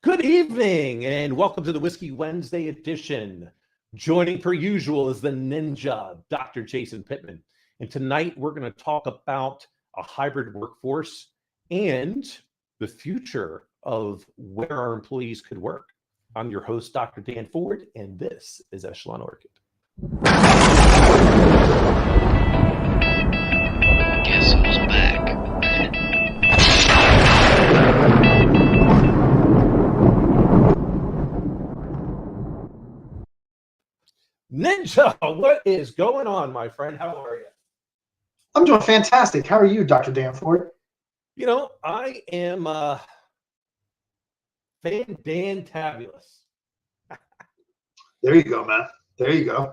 Good evening and welcome to the Whiskey Wednesday edition. Joining per usual is the ninja, Dr. Jason Pittman. And tonight we're going to talk about a hybrid workforce and the future of where our employees could work. I'm your host, Dr. Dan Ford, and this is EchelonOrchid. Guess who's back? Ninja, what is going on, my friend? How are you? I'm doing fantastic. How are you, Dr. Danford? You know, I am fantabulous. There you go, man. There you go.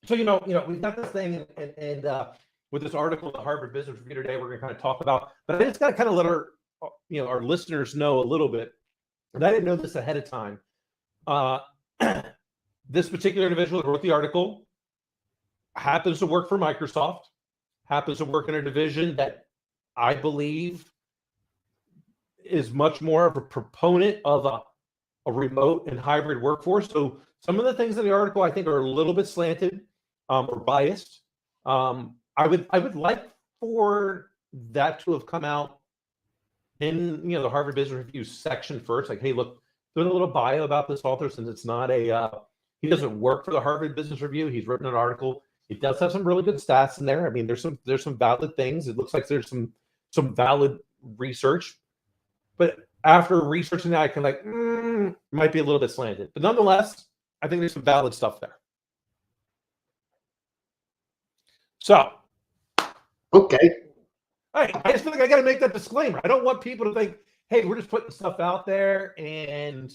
So, we've got this thing, and with this article in the Harvard Business Review today, we're going to kind of talk about, but I just got to kind of let our listeners know a little bit, and I didn't know this ahead of time. This particular individual who wrote the article happens to work for Microsoft, happens to work in a division that I believe is much more of a proponent of a remote and hybrid workforce. So some of the things in the article I think are a little bit slanted or biased. I would like for that to have come out in the Harvard Business Review section first. Like, hey, look, doing a little bio about this author since it's not he doesn't work for the Harvard Business Review. He's written an article. It does have some really good stats in there. I mean, there's some valid things. It looks like there's some valid research. But after researching that, I can might be a little bit slanted. But nonetheless, I think there's some valid stuff there. So, okay. I just feel like I got to make that disclaimer. I don't want people to think, hey, we're just putting stuff out there and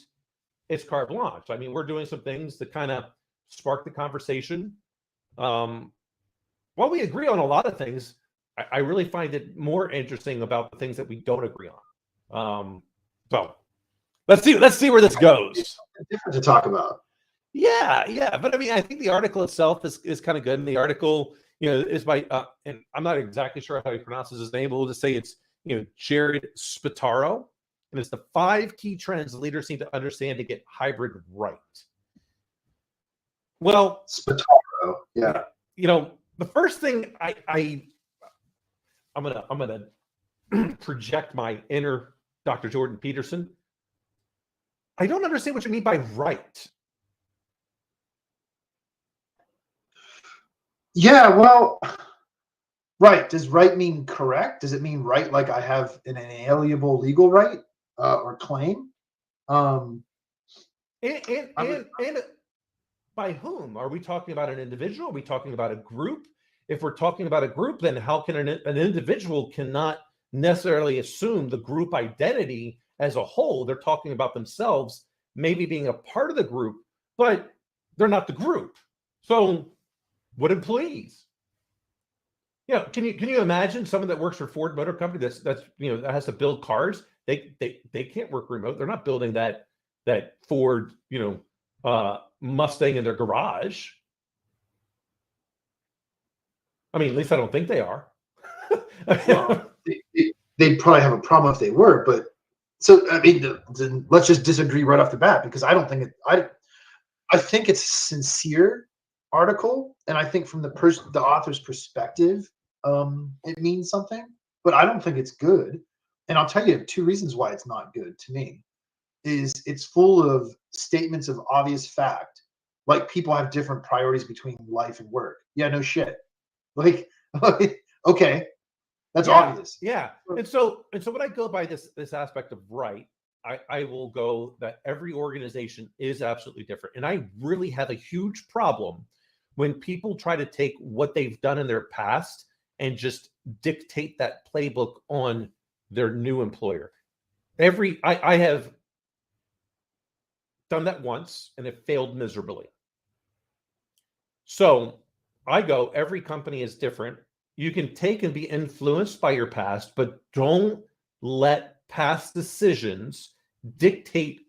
it's carte blanche. I mean, we're doing some things to kind of spark the conversation. While we agree on a lot of things, I really find it more interesting about the things that we don't agree on. So let's see where this goes. It's different to talk about. Yeah. But I mean, I think the article itself is kind of good. And the article, is by and I'm not exactly sure how he pronounces his name, but we'll just say it's Jared Spataro. And it's the 5 key trends leaders need to understand to get hybrid right. Well, Spataro, yeah. The first thing I'm gonna project my inner Dr. Jordan Peterson. I don't understand what you mean by right. Yeah, well, right. Does right mean correct? Does it mean right like I have an inalienable legal right or claim? And by whom? Are we talking about an individual? Are we talking about a group? If we're talking about a group, then how can an individual cannot necessarily assume the group identity as a whole? They're talking about themselves maybe being a part of the group, but they're not the group. So what employees? Can you imagine someone that works for Ford Motor Company that's that has to build cars? They can't work remote. They're not building that Ford Mustang in their garage. I mean, at least I don't think they are. Well, they'd probably have a problem if they were, but so I mean, let's just disagree right off the bat because I don't think it. I think it's a sincere article, and I think from the author's perspective, it means something. But I don't think it's good, and I'll tell you 2 reasons why it's not good to me. Is it's full of statements of obvious fact, like people have different priorities between life and work. Yeah, no shit. Like okay, that's obvious. Yeah, and so when I go by this aspect of right, I will go that every organization is absolutely different, and I really have a huge problem when people try to take what they've done in their past and just dictate that playbook on their new employer. I have done that once and it failed miserably. So I go, every company is different. You can take and be influenced by your past, but don't let past decisions dictate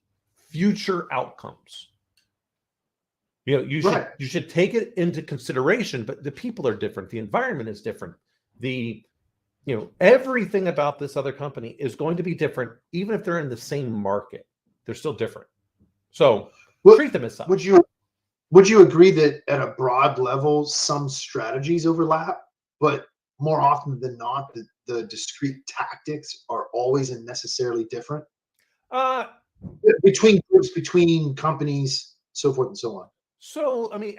future outcomes. You should take it into consideration, but the people are different. The environment is different. Everything about this other company is going to be different, even if they're in the same market. They're still different. So Well, treat them as such. Would you agree that at a broad level, some strategies overlap, but more often than not, the discrete tactics are always and necessarily different Uh, between groups, between companies, so forth and so on? so, I mean,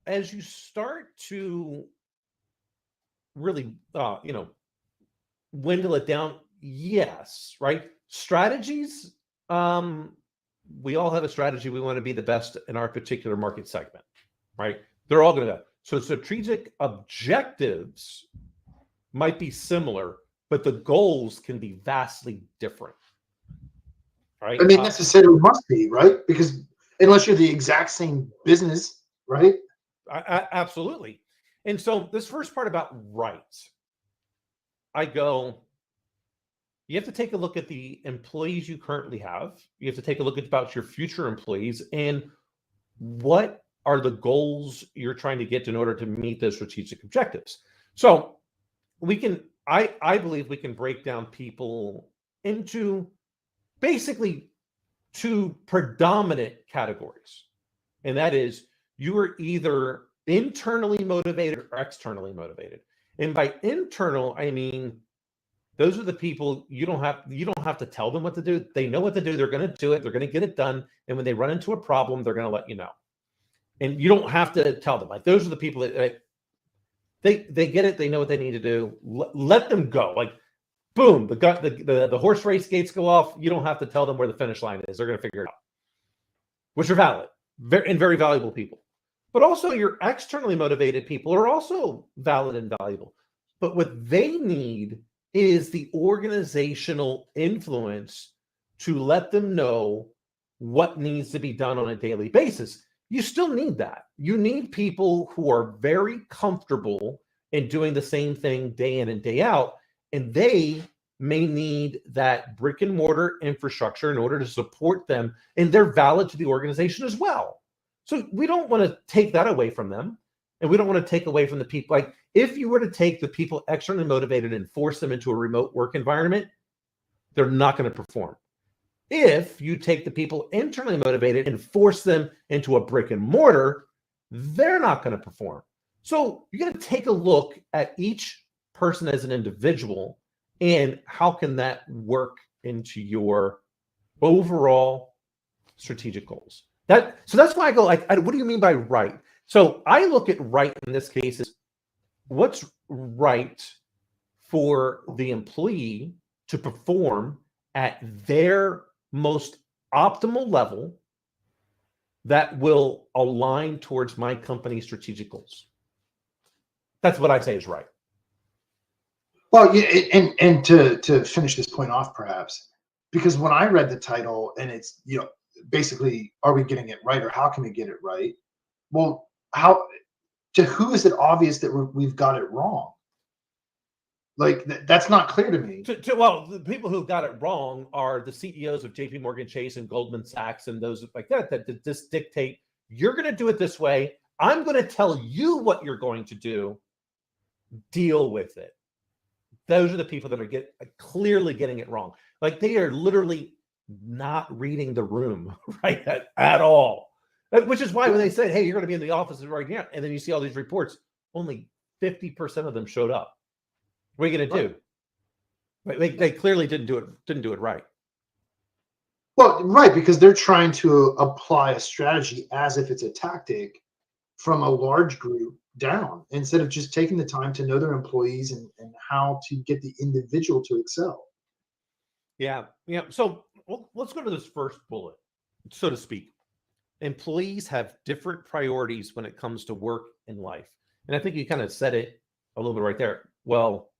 as you start to really, dwindle it down, yes, right? Strategies, we all have a strategy. We want to be the best in our particular market segment, right? They're all going to go. So strategic objectives might be similar, but the goals can be vastly different, right? I mean, necessarily must be, right? Because unless you're the exact same business, right? Absolutely. And so this first part about rights, I go, you have to take a look at the employees you currently have. You have to take a look at about your future employees and what are the goals you're trying to get to in order to meet those strategic objectives. So we can, I believe we can break down people into basically two predominant categories. And that is, you are either internally motivated or externally motivated. And by internal, I mean, those are the people you don't have to tell them what to do. They know what to do. They're going to do it. They're going to get it done. And when they run into a problem, they're going to let you know. And you don't have to tell them. Like, those are the people that they get it. They know what they need to do. Let them go. Like, boom, the horse race gates go off. You don't have to tell them where the finish line is. They're going to figure it out, which are valid and very valuable people. But also your externally motivated people are also valid and valuable. But what they need is the organizational influence to let them know what needs to be done on a daily basis. You still need that. You need people who are very comfortable in doing the same thing day in and day out, and they may need that brick and mortar infrastructure in order to support them, and they're valid to the organization as well. So we don't want to take that away from them, and we don't want to take away from the people. Like, if you were to take the people externally motivated and force them into a remote work environment, they're not going to perform. If you take the people internally motivated and force them into a brick and mortar, they're not going to perform. So you got to take a look at each person as an individual and how can that work into your overall strategic goals. So that's why I go, like, what do you mean by right? So I look at right in this case is what's right for the employee to perform at their most optimal level that will align towards my company's strategic goals. That's what I say is right. Well, yeah, and to finish this point off, perhaps, because when I read the title and it's, basically, are we getting it right or how can we get it right? Well, to who is it obvious that we've got it wrong? Like, that's not clear to me. Well, the people who got it wrong are the CEOs of JP Morgan Chase and Goldman Sachs and those like that just dictate, you're going to do it this way. I'm going to tell you what you're going to do. Deal with it. Those are the people that are clearly getting it wrong. Like, they are literally not reading the room, right, at all. Which is why when they said, hey, you're going to be in the office right now, and then you see all these reports, only 50% of them showed up. What are you going to do? Right. They clearly didn't do it right. Well, right, because they're trying to apply a strategy as if it's a tactic from a large group down, instead of just taking the time to know their employees and how to get the individual to excel. Yeah. So let's go to this first bullet, so to speak. Employees have different priorities when it comes to work and life. And I think you kind of said it a little bit right there. Well,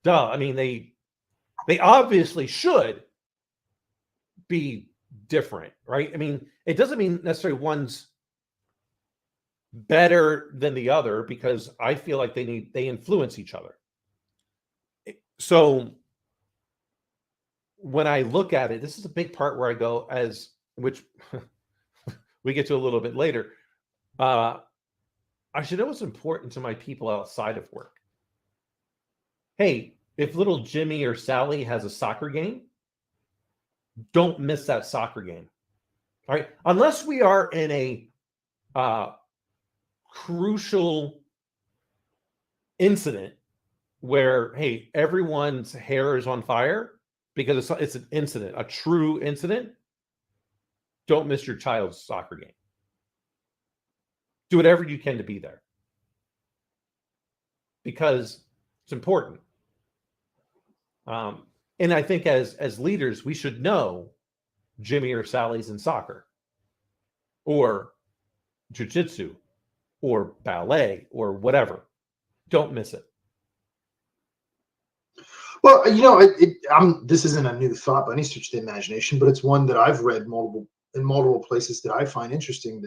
duh. I mean, they obviously should be different, right? I mean, it doesn't mean necessarily one's better than the other, because I feel like they influence each other. So when I look at it, this is a big part where I go, which we get to a little bit later. I should know what's important to my people outside of work. Hey, if little Jimmy or Sally has a soccer game, don't miss that soccer game. All right, unless we are in a crucial incident where, hey, everyone's hair is on fire because it's an incident, a true incident. Don't miss your child's soccer game. Do whatever you can to be there because it's important. And I think as leaders, we should know Jimmy or Sally's in soccer or jiu-jitsu or ballet or whatever. Don't miss it. Well, this isn't a new thought by any stretch of the imagination, but it's one that I've read in multiple places that I find interesting,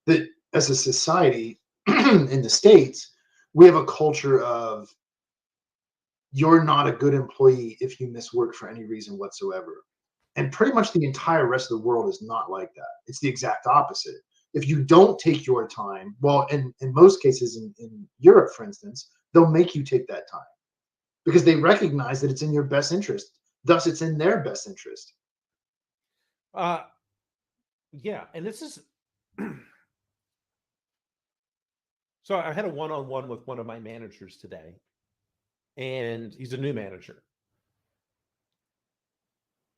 that as a society in the States, we have a culture of you're not a good employee if you miss work for any reason whatsoever. And pretty much the entire rest of the world is not like that. It's the exact opposite. If you don't take your time, well, in most cases in Europe, for instance, they'll make you take that time because they recognize that it's in your best interest. Thus, it's in their best interest. Yeah, and this is so I had a one-on-one with one of my managers today, and he's a new manager.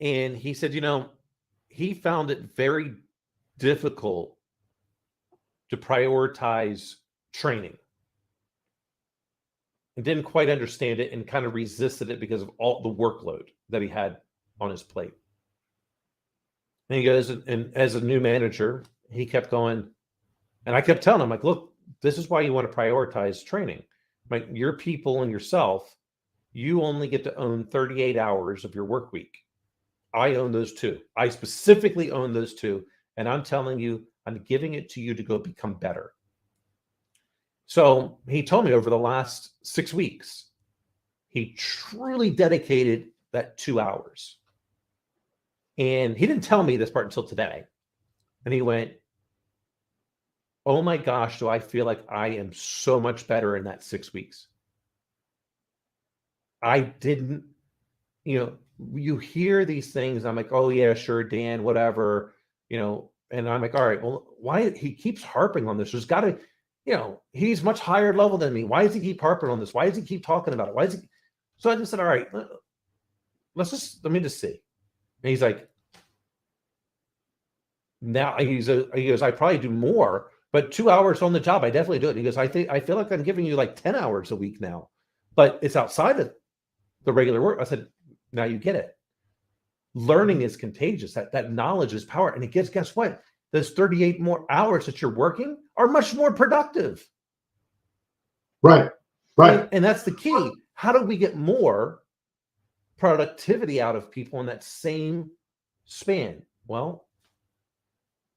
And he said, he found it very difficult to prioritize training and didn't quite understand it and kind of resisted it because of all the workload that he had on his plate. And he goes, and as a new manager, he kept going, and I kept telling him, like, look, this is why you want to prioritize training. Like, your people and yourself, you only get to own 38 hours of your work week. I own those two. I specifically own those two. And I'm telling you, I'm giving it to you to go become better. So he told me over the last 6 weeks, he truly dedicated that 2 hours. And he didn't tell me this part until today. And he went, oh my gosh, do I feel like I am so much better in that 6 weeks. I didn't, you hear these things. I'm like, oh yeah, sure, Dan, whatever, and I'm like, all right, well, why he keeps harping on this? There's got to, he's much higher level than me. Why does he keep harping on this? Why does he keep talking about it? Why is he? So I just said, all right, let me just see. And he's like, now he goes, I probably do more, but 2 hours on the job, I definitely do it. He goes, I feel like I'm giving you like 10 hours a week now, but it's outside of the regular work. I said, now you get it. Learning is contagious. That knowledge is power. And guess what? Those 38 more hours that you're working are much more productive. Right. And that's the key. How do we get more productivity out of people in that same span? Well,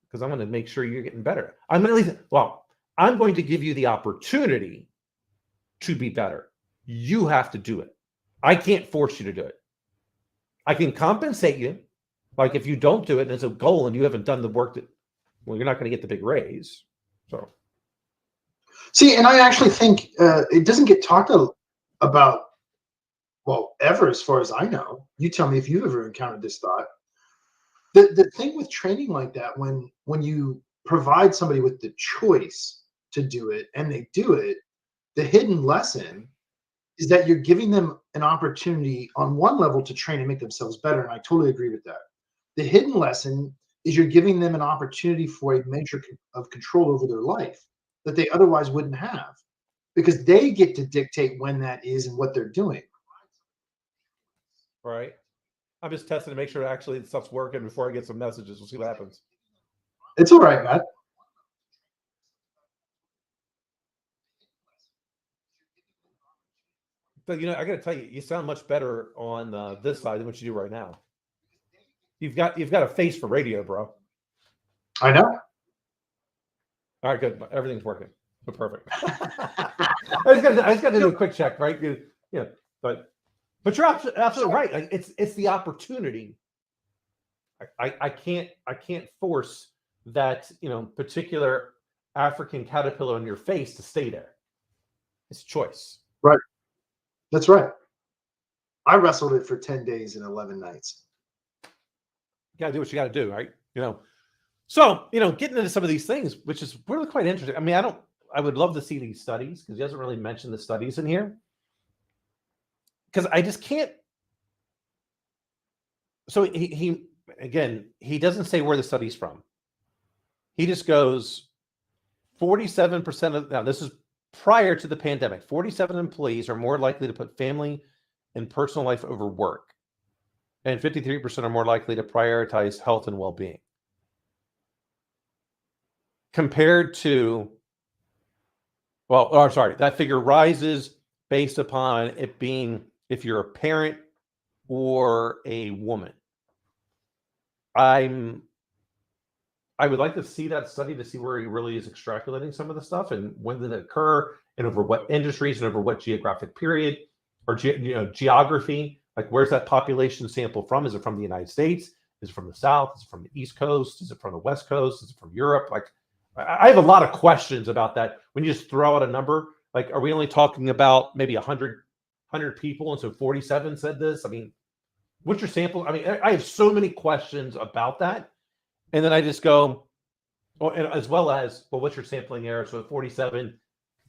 because I'm going to make sure you're getting better. I'm going to give you the opportunity to be better. You have to do it. I can't force you to do it. I can compensate you. Like if you don't do it and it's a goal and you haven't done the work you're not going to get the big raise. So, see, and I actually think it doesn't get talked about, well, ever, as far as I know. You tell me if you've ever encountered this thought. The thing with training like that, when you provide somebody with the choice to do it and they do it, the hidden lesson is that you're giving them an opportunity on one level to train and make themselves better. And I totally agree with that. The hidden lesson is you're giving them an opportunity for a measure of control over their life that they otherwise wouldn't have, because they get to dictate when that is and what they're doing. Right. I'm just testing to make sure actually the stuff's working before I get some messages. We'll see what happens. It's all right, Matt. But I got to tell you, you sound much better on this side than what you do right now. You've got a face for radio, bro. I know. All right, good. Everything's working. Perfect. I just got to do a quick check, right? But you're absolutely right. Like it's the opportunity. I can't force that particular African caterpillar on your face to stay there. It's choice. Right. That's right. I wrestled it for 10 days and 11 nights. got to do what you got to do, right? So, getting into some of these things, which is really quite interesting. I mean, I would love to see these studies because he doesn't really mention the studies in here. Because I just can't. So he doesn't say where the study's from. He just goes 47% of, now this is prior to the pandemic, 47 employees are more likely to put family and personal life over work. And 53% are more likely to prioritize health and well-being. Compared to, that figure rises based upon it being if you're a parent or a woman. I would like to see that study to see where he really is extrapolating some of the stuff and when did it occur and over what industries and over what geographic period or geography. Like, where's that population sample from? Is it from the United States? Is it from the South? Is it from the East Coast? Is it from the West Coast? Is it from Europe? Like, I have a lot of questions about that. When you just throw out a number, like, are we only talking about maybe 100 people? And so 47 said this. I mean, what's your sample? I mean, I have so many questions about that. And then I just go, and as well as, well, what's your sampling error? So 47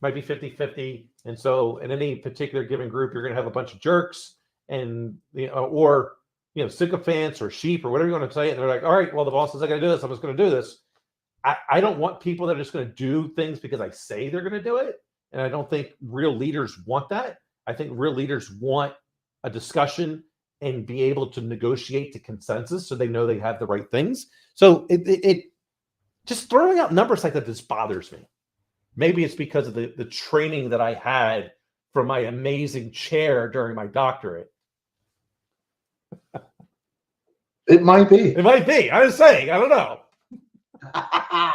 might be 50-50. And so in any particular given group, you're going to have a bunch of jerks and, or sycophants or sheep or whatever you want to say. And they're like, all right, well, the boss says I got to do this. I'm just going to do this. I don't want people that are just going to do things because I say they're going to do it. And I don't think real leaders want that. I think real leaders want a discussion and be able to negotiate to consensus so they know they have the right things. So it just throwing out numbers like that just bothers me. Maybe it's because of the training that I had from my amazing chair during my doctorate. It might be. It might be. I was saying, I don't know. I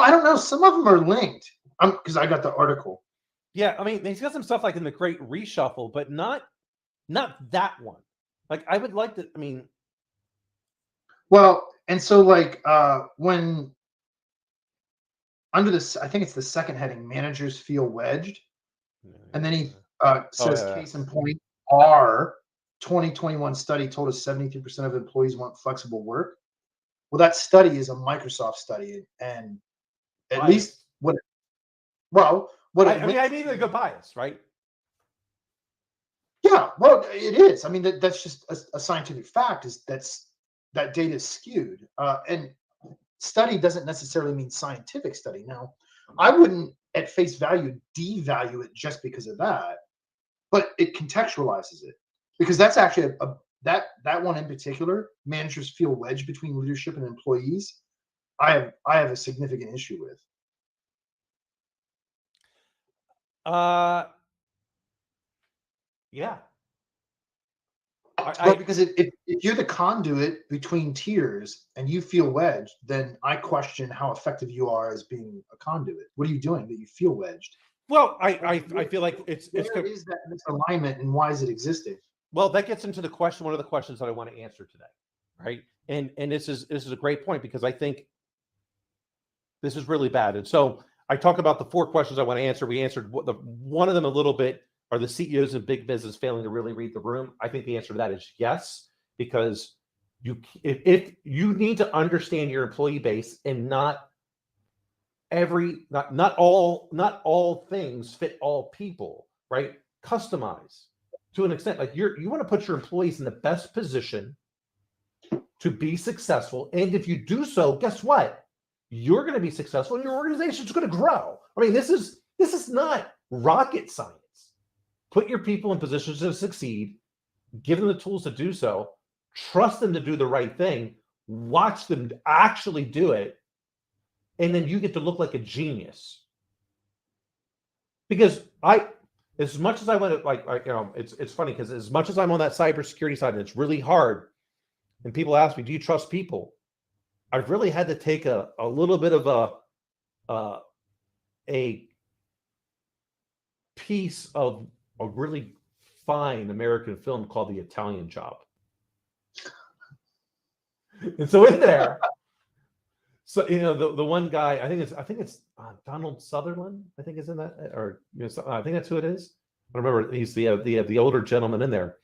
don't know. Some of them are linked because I got the article. Yeah, I mean, he's got some stuff like in the Great Reshuffle, but not that one. Like, I would like to. I mean, well, and so like when under this, I think it's the second heading, managers feel wedged, and then he says, case in point, our 2021 study told us 73% of employees want flexible work. Well, that study is a Microsoft study, and at least I mean, I need a good bias, right? Yeah, well, it is. I mean, that's just a scientific fact. That data is skewed, and study doesn't necessarily mean scientific study. Now, I wouldn't at face value devalue it just because of that, but it contextualizes it because that's actually that one in particular. Managers feel wedged between leadership and employees. I have a significant issue with. Yeah. Because if you're the conduit between tiers and you feel wedged, then I question how effective you are as being a conduit. What are you doing that you feel wedged? Well, I feel like it's where is that misalignment and why is it existing? Well, that gets into the question. One of the questions that I want to answer today, right? And this is a great point because I think this is really bad. And so I talk about the 4 questions I want to answer. We answered one of them a little bit. Are the CEOs of big business failing to really read the room? I think the answer to that is yes, because if you need to understand your employee base and not all things fit all people, right? Customize to an extent. Like you want to put your employees in the best position to be successful. And if you do so, guess what? You're going to be successful and your organization is going to grow. I mean, this is not rocket science. Put your people in positions to succeed, give them the tools to do so, trust them to do the right thing, watch them actually do it, and then you get to look like a genius. Because as much as I want to, it's funny because as much as I'm on that cybersecurity side, and it's really hard, and people ask me, do you trust people? I've really had to take a little bit of a piece of a really fine American film called The Italian Job. And so in there, so the one guy, I think it's Donald Sutherland, I think is in that, or I think that's who it is. I remember he's the older gentleman in there.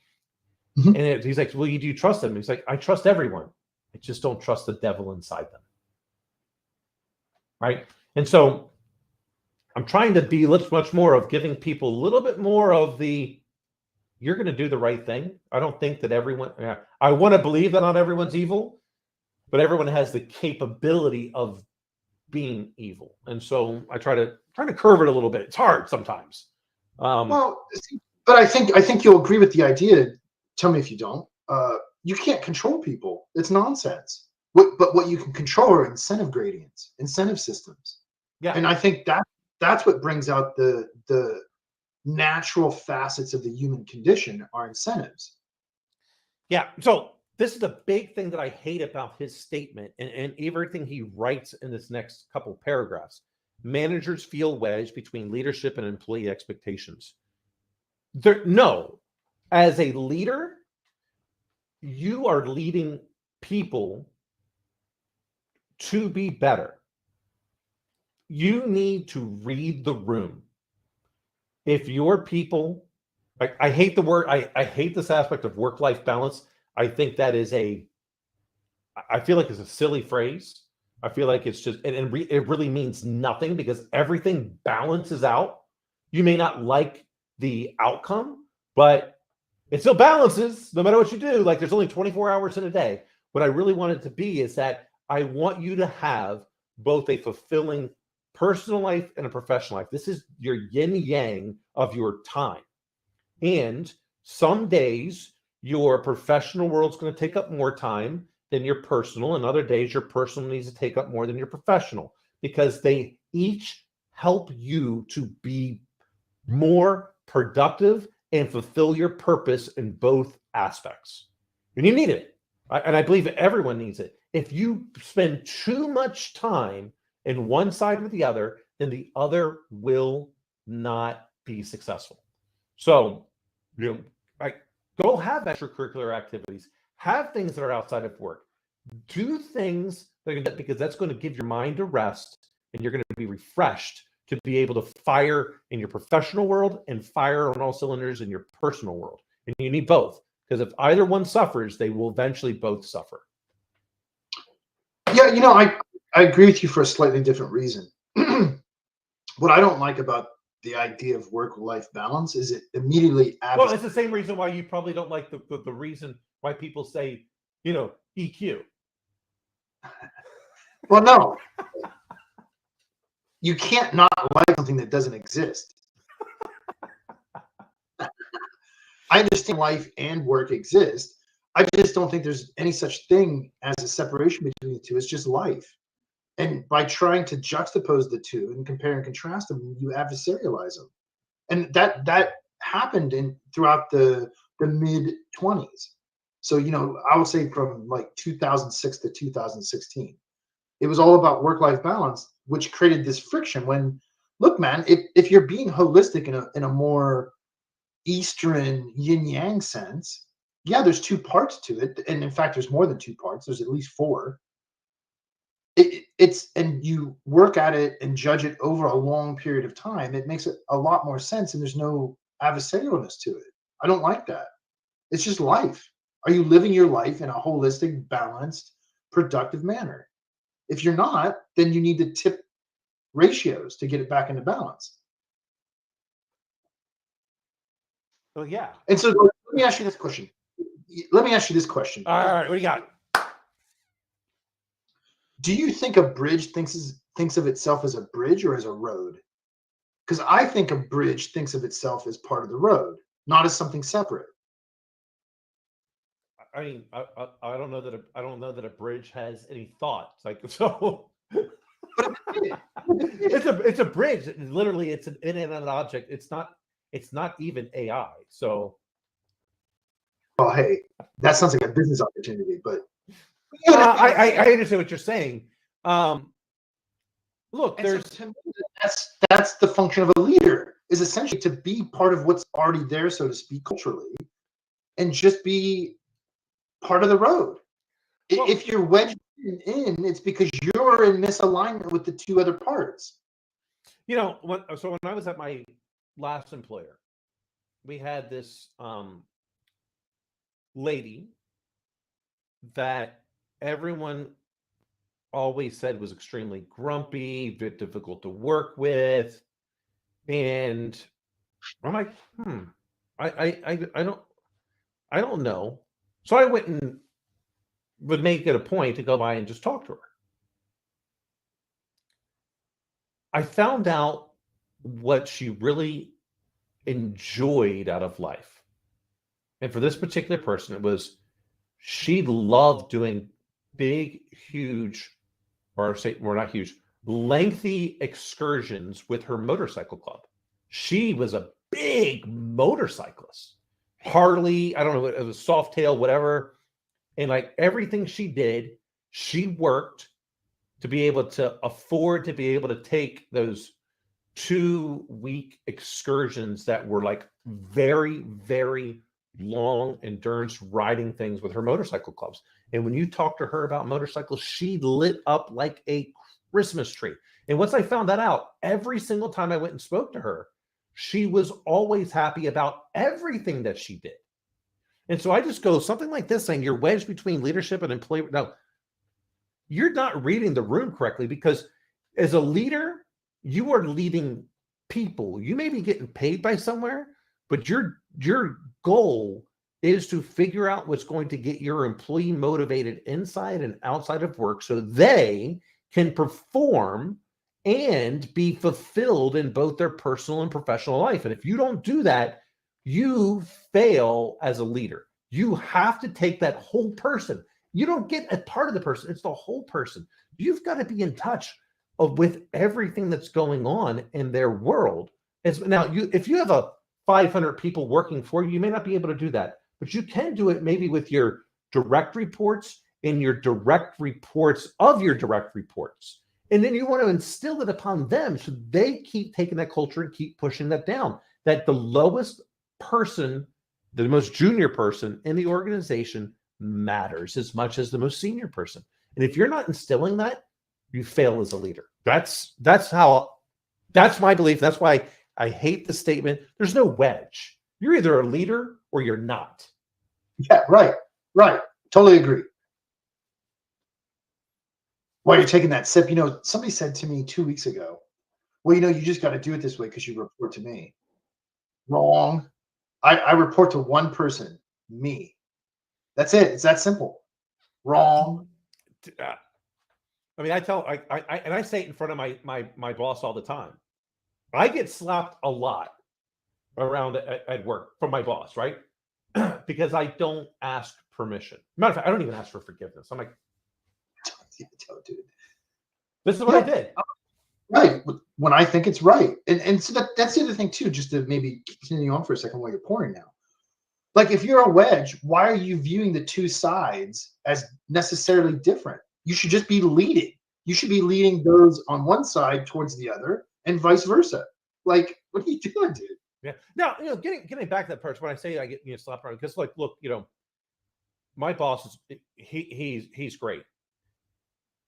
Mhm. And he's like, well, do you trust them? He's like, I trust everyone. I just don't trust the devil inside them. Right. And so I'm trying to be much more of giving people a little bit more of the, you're going to do the right thing. I don't think that everyone, I want to believe that not everyone's evil, but everyone has the capability of being evil. And so I try to curve it a little bit. It's hard sometimes. Well, but I think you'll agree with the idea. Tell me if you don't. You can't control people. It's nonsense. But what you can control are incentive gradients, incentive systems. Yeah. And I think that's what brings out the natural facets of the human condition are incentives. Yeah. So this is the big thing that I hate about his statement and everything he writes in this next couple of paragraphs. Managers feel wedged between leadership and employee expectations. No, as a leader, you are leading people to be better. You need to read the room. If your people, I hate the word, I hate this aspect of work-life balance. I think that is I feel like it's a silly phrase. I feel like it's just, it really means nothing because everything balances out. You may not like the outcome, but it still balances no matter what you do. Like there's only 24 hours in a day. What I really want it to be is that I want you to have both a fulfilling personal life and a professional life. This is your yin yang of your time. And some days your professional world's going to take up more time than your personal, and other days your personal needs to take up more than your professional because they each help you to be more productive and fulfill your purpose in both aspects. And you need it. And I believe everyone needs it. If you spend too much time in one side or the other, then the other will not be successful. So, go have extracurricular activities, have things that are outside of work, do things because that's going to give your mind a rest and you're going to be refreshed to be able to fire in your professional world and fire on all cylinders in your personal world. And you need both because if either one suffers, they will eventually both suffer. Yeah, I agree with you for a slightly different reason. What I don't like about the idea of work-life balance is it immediately adds. Well, it's the same reason why you probably don't like the reason why people say, EQ. Well, no. You can't not like something that doesn't exist. I understand life and work exist. I just don't think there's any such thing as a separation between the two. It's just life. And by trying to juxtapose the two and compare and contrast them, you adversarialize them. And that happened throughout the mid 20s. So, I would say from like 2006 to 2016, it was all about work-life balance, which created this friction when, look, man, if you're being holistic in a more Eastern yin yang sense, yeah, there's two parts to it. And in fact, there's more than two parts. There's at least four. And you work at it and judge it over a long period of time. It makes it a lot more sense. And there's no adversarialness to it. I don't like that. It's just life. Are you living your life in a holistic, balanced, productive manner? If you're not, then you need to tip ratios to get it back into balance. Well, yeah. And so let me ask you this question. All right, what do you got? Do you think a bridge thinks of itself as a bridge or as a road? Because I think a bridge thinks of itself as part of the road, not as something separate. I mean, I don't know that a bridge has any thought. It's like so. It's a bridge. Literally, it's an inanimate object. It's not even AI. So. Oh, hey, that sounds like a business opportunity, but. I understand what you're saying. Look, that's the function of a leader, is essentially to be part of what's already there, so to speak, culturally, and just be part of the road. Well, if you're wedged in, it's because you're in misalignment with the two other parts. When I was at my last employer, we had this lady that everyone always said was extremely grumpy, difficult to work with. And I'm like, I don't know. So I went and would make it a point to go by and just talk to her. I found out what she really enjoyed out of life. And for this particular person, it was she loved doing big, huge, or say, well, not huge, lengthy excursions with her motorcycle club. She was a big motorcyclist. Harley, I don't know, it was Softail, whatever. And like everything she did, she worked to be able to afford to be able to take those 2-week excursions that were like very, very long endurance riding things with her motorcycle clubs. And when you talk to her about motorcycles, she lit up like a Christmas tree. And once I found that out, every single time I went and spoke to her, she was always happy about everything that she did. And so I just go something like this saying you're wedged between leadership and employee. No, you're not reading the room correctly, because as a leader, you are leading people. You may be getting paid by somewhere, but your goal is to figure out what's going to get your employee motivated inside and outside of work so they can perform and be fulfilled in both their personal and professional life. And if you don't do that, you fail as a leader. You have to take that whole person. You don't get a part of the person. It's the whole person. You've got to be in touch with everything that's going on in their world. Now, if you have 500 people working for you, you may not be able to do that, but you can do it maybe with your direct reports and your direct reports of your direct reports. And then you want to instill it upon them so they keep taking that culture and keep pushing that down, that the lowest person, the most junior person in the organization matters as much as the most senior person. And if you're not instilling that, you fail as a leader. That's my belief. That's why I hate the statement. There's no wedge. You're either a leader or you're not. Yeah, right. Totally agree. While you're taking that sip, somebody said to me 2 weeks ago, well, you just got to do it this way because you report to me. Wrong. I report to one person, me. That's it. It's that simple. Wrong. I mean, I say it in front of my boss all the time. I get slapped a lot around at work from my boss, right? Because I don't ask permission. Matter of fact, I don't even ask for forgiveness. I'm like, don't do it. This is what I did. Right. When I think it's right. And so that's the other thing too, just to maybe continue on for a second while you're pouring now. Like if you're a wedge, why are you viewing the two sides as necessarily different? You should just be leading. You should be leading those on one side towards the other and vice versa. Like, what are you doing, dude? Yeah. Now, getting back to that part, when I say I get slapped around, because like, look, my boss is he's great.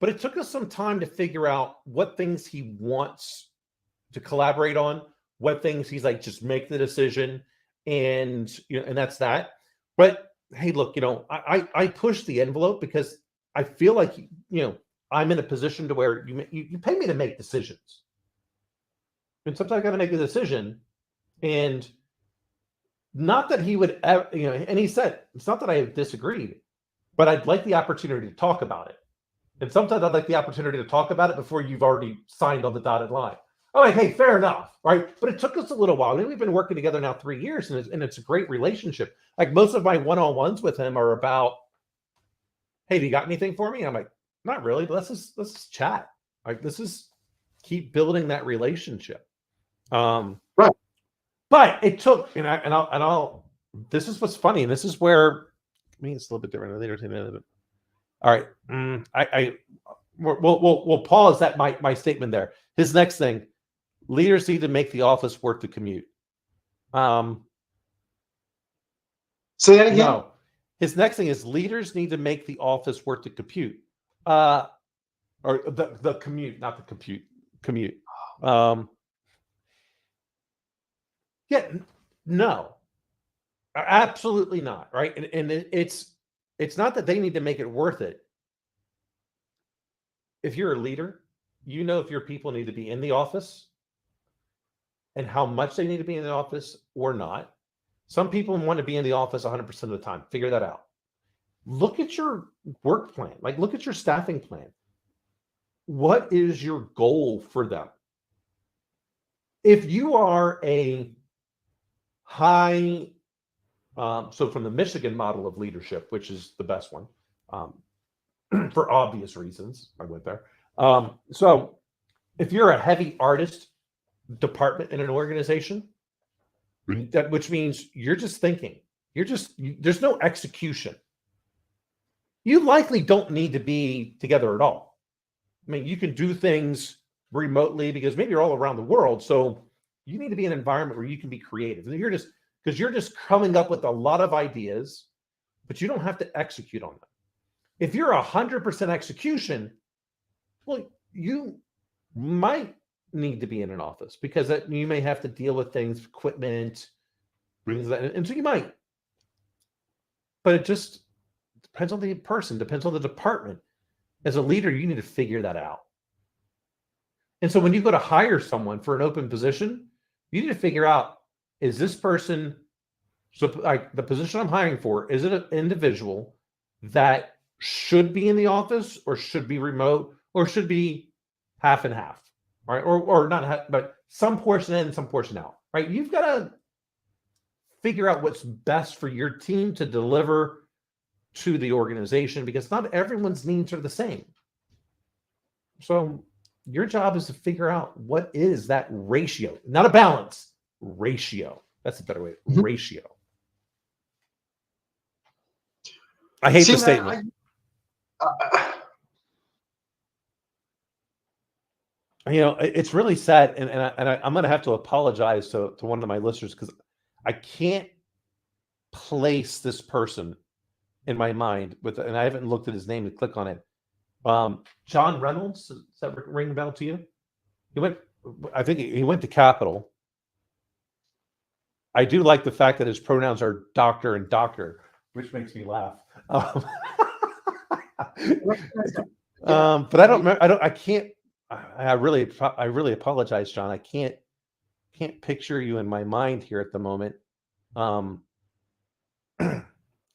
But it took us some time to figure out what things he wants to collaborate on, what things he's like, just make the decision, and and that's that. But hey, look, I push the envelope because I feel like I'm in a position to where you pay me to make decisions, and sometimes I got to make a decision, and not that he would ever, and he said it's not that I have disagreed, but I'd like the opportunity to talk about it. And sometimes I'd like the opportunity to talk about it before you've already signed on the dotted line. I'm like, hey, fair enough, right? But it took us a little while. I mean, we've been working together now 3 years, and it's a great relationship. Like most of my one-on-ones with him are about, hey, do you got anything for me? I'm like, not really, but let's just chat. Like, let's just keep building that relationship. Right. But it took, and I'll. This is what's funny, and this is where it's a little bit different later. All right. We'll pause that my statement there. His next thing, leaders need to make the office worth the commute. Say that again. No. His next thing is leaders need to make the office worth the commute. Or the commute, not the compute. Commute. Yeah, no. Absolutely not, right? And it's not that they need to make it worth it. If you're a leader, you know if your people need to be in the office and how much they need to be in the office or not. Some people want to be in the office 100% of the time. Figure that out. Look at your work plan. Like, look at your staffing plan. What is your goal for them? If you are a high, so from the Michigan model of leadership, which is the best one, for obvious reasons, I went there. So if you're a heavy artist department in an organization, that which means you're just thinking, there's no execution. You likely don't need to be together at all. I mean, you can do things remotely because maybe you're all around the world. So you need to be in an environment where you can be creative. And you're just coming up with a lot of ideas, but you don't have to execute on them. If you're 100% execution, well, you might need to be in an office because you may have to deal with things, equipment, and so you might. But it just depends on the person, depends on the department. As a leader, you need to figure that out. And so when you go to hire someone for an open position, you need to figure out, is this person, so like the position I'm hiring for, is it an individual that should be in the office or should be remote or should be half and half, right? Or not half, but some portion in and some portion out, right? You've got to figure out what's best for your team to deliver to the organization because not everyone's needs are the same. So your job is to figure out what is that ratio, not a balance, ratio. That's a better way. Ratio. I hate the statement. It's really sad, and I'm going to have to apologize to one of my listeners because I can't place this person in my mind and I haven't looked at his name to click on it. John Reynolds, does that ring a bell to you? I think he went to Capitol. I do like the fact that his pronouns are doctor and doctor, which makes me laugh. But I don't remember. I can't. I really apologize, John. I can't picture you in my mind here at the moment.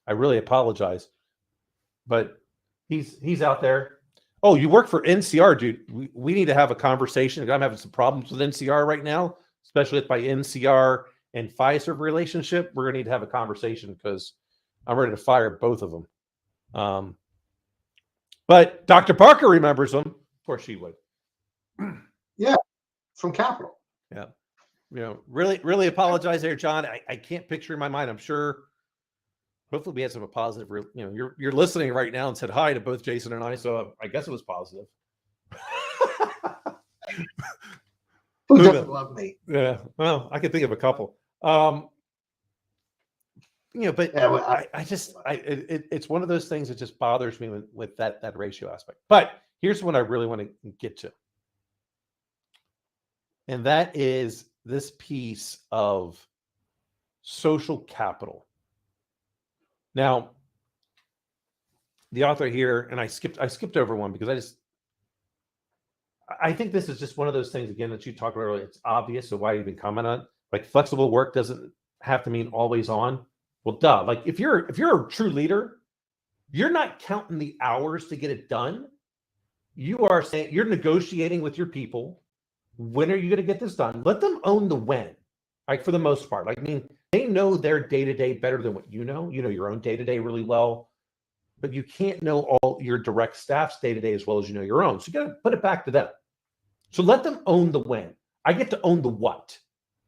I really apologize, but he's out there. Oh, you work for NCR, dude. We need to have a conversation. I'm having some problems with NCR right now, especially with my NCR and Pfizer relationship. We're gonna need to have a conversation because I'm ready to fire both of them. But Dr. Parker remembers them. Of course she would. Yeah, from Capitol. Yeah. Really apologize there, John. I can't picture in my mind. I'm sure. Hopefully we had some positive. You're listening right now and said hi to both Jason and I, so I guess it was positive. Who doesn't love me? Yeah. Well, I can think of a couple. But yeah, well, it's one of those things that just bothers me with that ratio aspect. But here's what I really want to get to. And that is this piece of social capital. Now, the author here, and I skipped over one because I think this is just one of those things again that you talked about earlier. It's obvious, so why even comment on it? Like flexible work doesn't have to mean always on. Well, duh. Like if you're a true leader, you're not counting the hours to get it done. You are saying you're negotiating with your people. When are you going to get this done? Let them own the when. Like for the most part. Like, I mean, they know their day-to-day better than what you know. You know your own day-to-day really well, but you can't know all your direct staff's day-to-day as well as you know your own. So you got to put it back to them. So let them own the when. I get to own the what.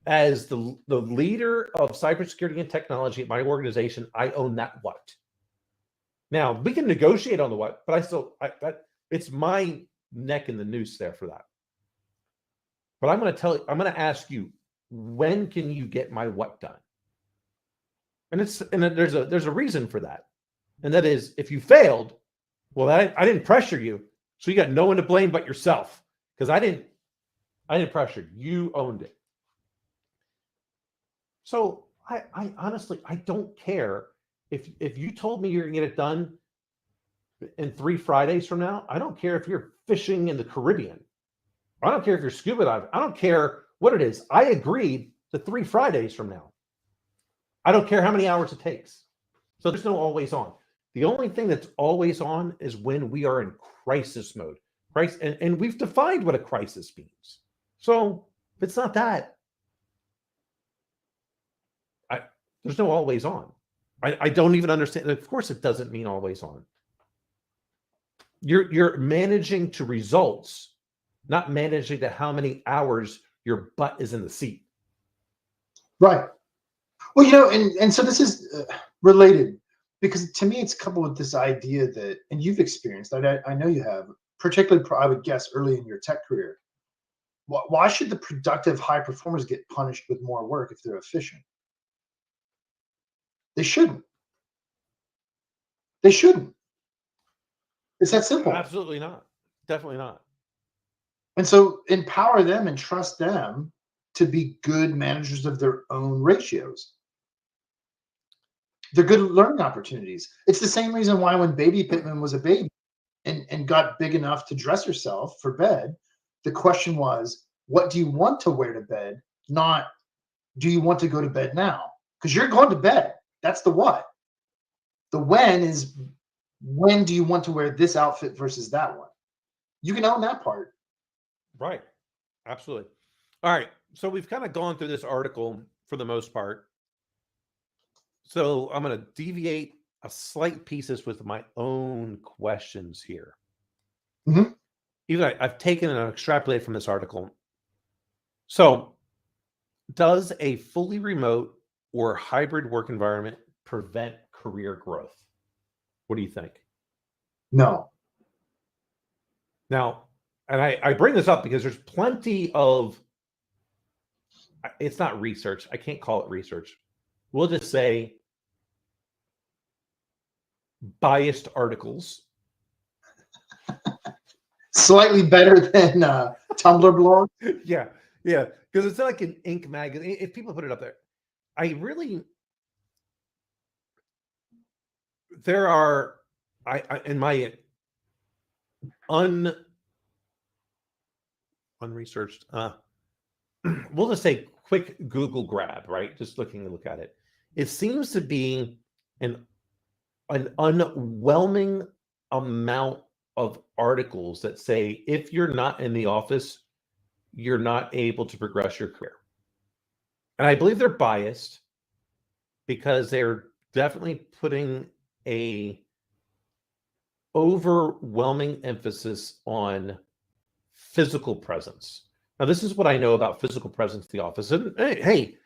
As the leader of cybersecurity and technology at my organization, I own that what. Now, we can negotiate on the what, but it's my neck in the noose there for that. But I'm going to ask you, when can you get my what done? And there's a reason for that. And that is, if you failed, well, I didn't pressure you. So you got no one to blame but yourself. Because I didn't pressure you. You owned it. So I honestly, I don't care if you told me you're gonna get it done in 3 Fridays from now. I don't care if you're fishing in the Caribbean. I don't care if you're scuba diving. I don't care what it is. I agreed to 3 Fridays from now. I don't care how many hours it takes. So there's no always on. The only thing that's always on is when we are in crisis mode. And we've defined what a crisis means. So if it's not that, there's no always on. I don't even understand. Of course, it doesn't mean always on. You're managing to results, not managing to how many hours your butt is in the seat. Right. Well, you know, and so this is related, because to me it's coupled with this idea that, and you've experienced, I know you have, particularly I would guess early in your tech career. Why should the productive high performers get punished with more work if they're efficient? They shouldn't. They shouldn't. It's that simple. Absolutely not. Definitely not. And so empower them and trust them to be good managers of their own ratios. They're good learning opportunities. It's the same reason why when baby Pittman was a baby and got big enough to dress herself for bed, the question was, what do you want to wear to bed? Not, do you want to go to bed now? Because you're going to bed. That's the what. The when is, when do you want to wear this outfit versus that one? You can own that part. Right. Absolutely. All right. So we've kind of gone through this article for the most part. So I'm going to deviate a slight pieces with my own questions here. Mhm. Even I've taken and extrapolated from this article. So does a fully remote or hybrid work environment prevent career growth? What do you think? No. Now, and I bring this up because there's plenty of, it's not research. I can't call it research. We'll just say biased articles. Slightly better than Tumblr blog. Yeah, because it's like an Inc. magazine. If people put it up there, there are, I in my unresearched, we'll just say quick Google grab, right? Just looking to look at it. It seems to be an overwhelming amount of articles that say if you're not in the office, you're not able to progress your career. And I believe they're biased because they're definitely putting a overwhelming emphasis on physical presence. Now, this is what I know about physical presence in the office. And hey,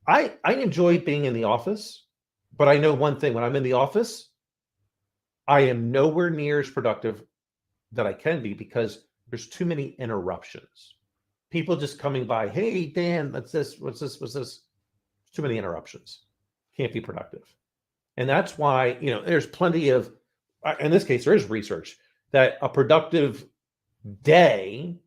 I enjoy being in the office, but I know one thing: when I'm in the office, I am nowhere near as productive that I can be because there's too many interruptions. People just coming by, hey, Dan, what's this? What's this? What's this? Too many interruptions. Can't be productive. And that's why, there's plenty of, in this case, there is research that a productive day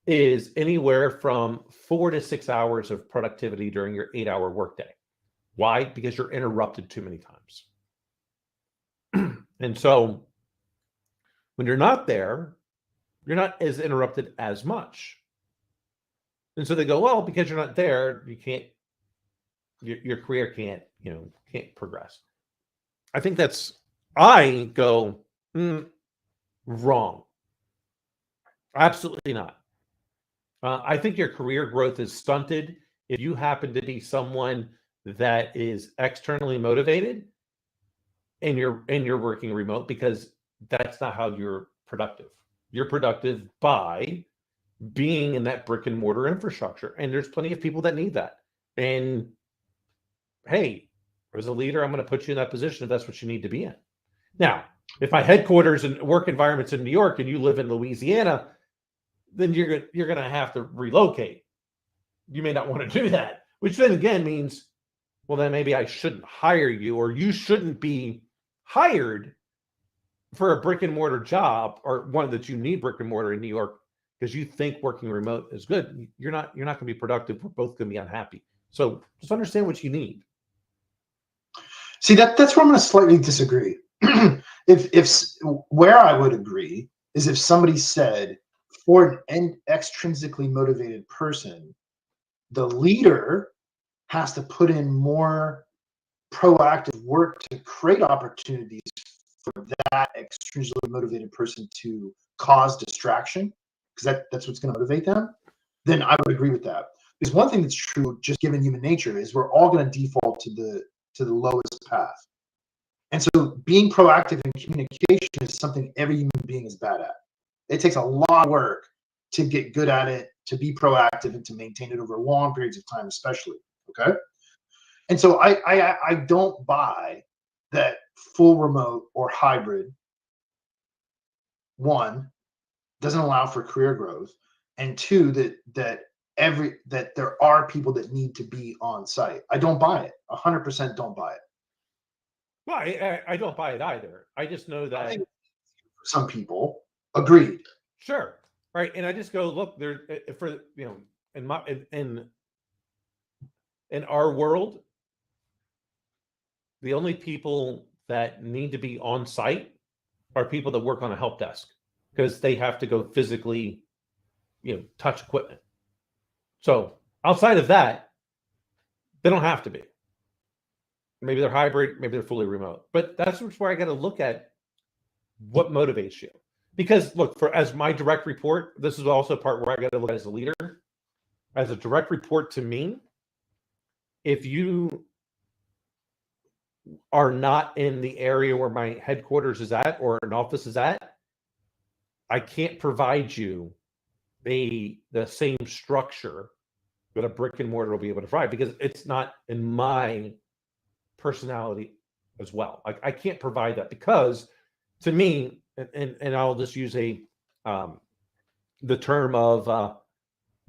is anywhere from 4 to 6 hours of productivity during your 8-hour workday. Why? Because you're interrupted too many times. And so when you're not there, you're not as interrupted as much. And so they go, well, because you're not there, you can't, your career can't progress. I think I go, wrong. Absolutely not. I think your career growth is stunted if you happen to be someone that is externally motivated and you're working remote, because that's not how you're productive. You're productive by being in that brick and mortar infrastructure. And there's plenty of people that need that. And hey, as a leader, I'm going to put you in that position if that's what you need to be in. Now, if my headquarters and work environment's in New York and you live in Louisiana, then you're going to have to relocate. You may not want to do that, which then again means, well, then maybe I shouldn't hire you, or you shouldn't be hired for a brick and mortar job, or one that you need brick and mortar in New York because you think working remote is good. You're not going to be productive. We're both going to be unhappy. So just understand what you need. See, that's where I'm going to slightly disagree. if where I would agree is if somebody said, for an extrinsically motivated person, the leader has to put in more proactive work to create opportunities for that extrinsically motivated person to cause distraction, because that's what's going to motivate them, then I would agree with that. Because one thing that's true, just given human nature, is we're all going to default to the lowest path. And so being proactive in communication is something every human being is bad at. It takes a lot of work to get good at it, to be proactive, and to maintain it over long periods of time, especially. Okay. And so I don't buy that full remote or hybrid, one, doesn't allow for career growth, and two, that there are people that need to be on site. I don't buy it. 100% don't buy it. Well, I don't buy it either. I just know that I think some people agreed. sure, right? And I just go, look, there for in our world, the only people that need to be on site are people that work on a help desk, because they have to go physically, touch equipment. So outside of that, they don't have to be. Maybe they're hybrid, maybe they're fully remote. But that's where I got to look at what motivates you. Because look, as my direct report, this is also part where I got to look at as a leader, as a direct report to me. If you are not in the area where my headquarters is at or an office is at, I can't provide you the same structure that a brick and mortar will be able to provide, because it's not in my personality as well. I can't provide that, because to me, and I'll just use the term of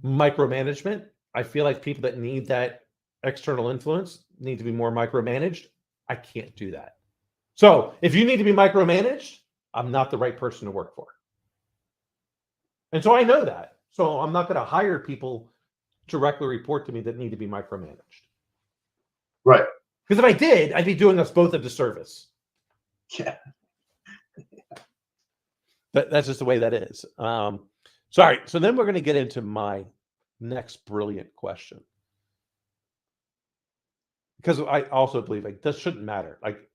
micromanagement. I feel like people that need that external influence need to be more micromanaged. I can't do that. So if you need to be micromanaged, I'm not the right person to work for. And so I know that. So I'm not going to hire people directly report to me that need to be micromanaged. Right. Because if I did, I'd be doing us both a disservice. Yeah. That's just the way that is. Sorry. So then we're going to get into my next brilliant question. Because I also believe this shouldn't matter. Like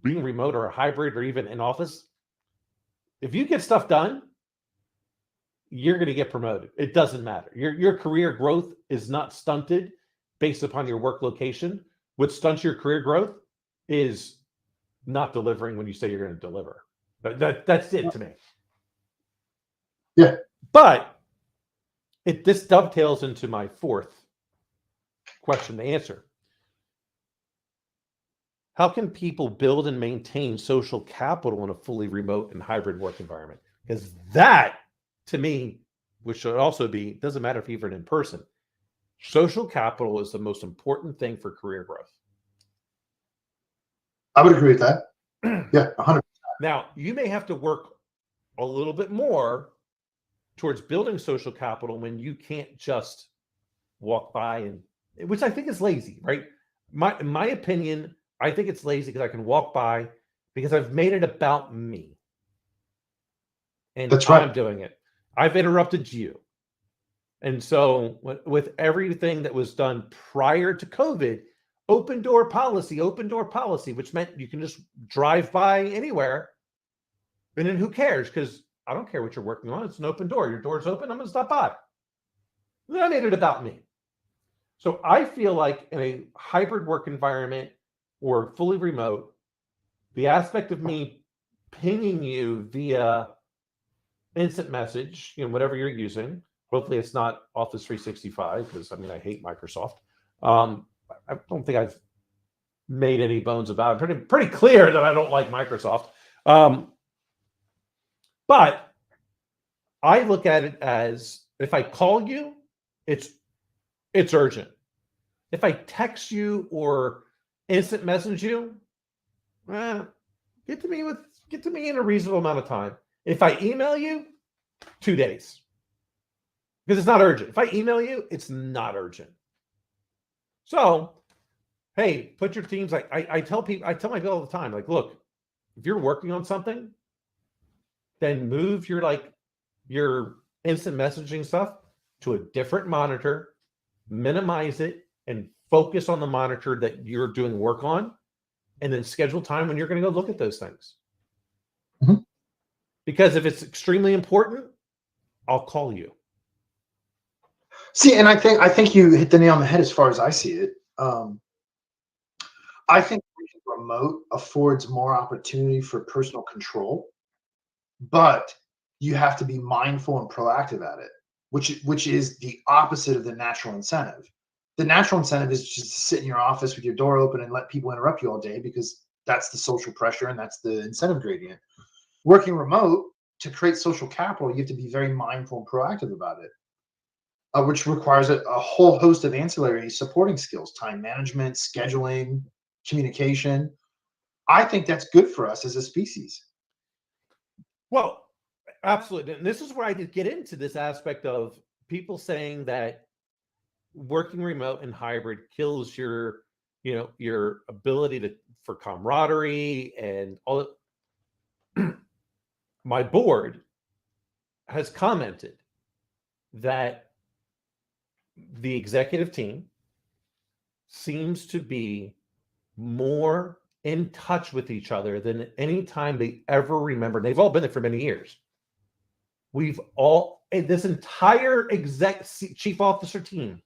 being remote or a hybrid or even in office, if you get stuff done, you're going to get promoted. It doesn't matter. Your career growth is not stunted based upon your work location. What stunts your career growth is not delivering when you say you're going to deliver. That's it to me. Yeah. But this dovetails into my fourth question to answer. How can people build and maintain social capital in a fully remote and hybrid work environment? Because that, to me, which should also be, doesn't matter if you're in person, social capital is the most important thing for career growth. I would agree with that. Yeah, 100%. Now, you may have to work a little bit more towards building social capital when you can't just walk by, which I think is lazy, right? In my opinion, I think it's lazy because I can walk by because I've made it about me. And that's right. I'm doing it. I've interrupted you. And so with everything that was done prior to COVID, open door policy, which meant you can just drive by anywhere. And then who cares? Because I don't care what you're working on. It's an open door. Your door's open. I'm going to stop by. And then I made it about me. So I feel like in a hybrid work environment or fully remote, the aspect of me pinging you via instant message, whatever you're using, hopefully it's not Office 365, because I hate Microsoft. I don't think I've made any bones about it. Pretty clear that I don't like Microsoft. But I look at it as, if I call you, it's urgent. If I text you or instant message you, get to me in a reasonable amount of time. If I email you, 2 days. Because it's not urgent. If I email you, it's not urgent. So, hey, put your teams, like I tell my people all the time, like, look, if you're working on something, then move your instant messaging stuff to a different monitor, minimize it, and focus on the monitor that you're doing work on, and then schedule time when you're going to go look at those things. Mm-hmm. Because if it's extremely important, I'll call you. See, and I think you hit the nail on the head as far as I see it. I think working remote affords more opportunity for personal control, but you have to be mindful and proactive at it, which is the opposite of the natural incentive. The natural incentive is just to sit in your office with your door open and let people interrupt you all day because that's the social pressure and that's the incentive gradient. Working remote, to create social capital, you have to be very mindful and proactive about it, which requires a whole host of ancillary supporting skills: time management, scheduling, communication. I think that's good for us as a species. Well, absolutely. And this is where I did get into this aspect of people saying that working remote and hybrid kills your ability for camaraderie and all. My board has commented that the executive team seems to be more in touch with each other than any time they ever remember. They've all been there for many years. This entire chief officer team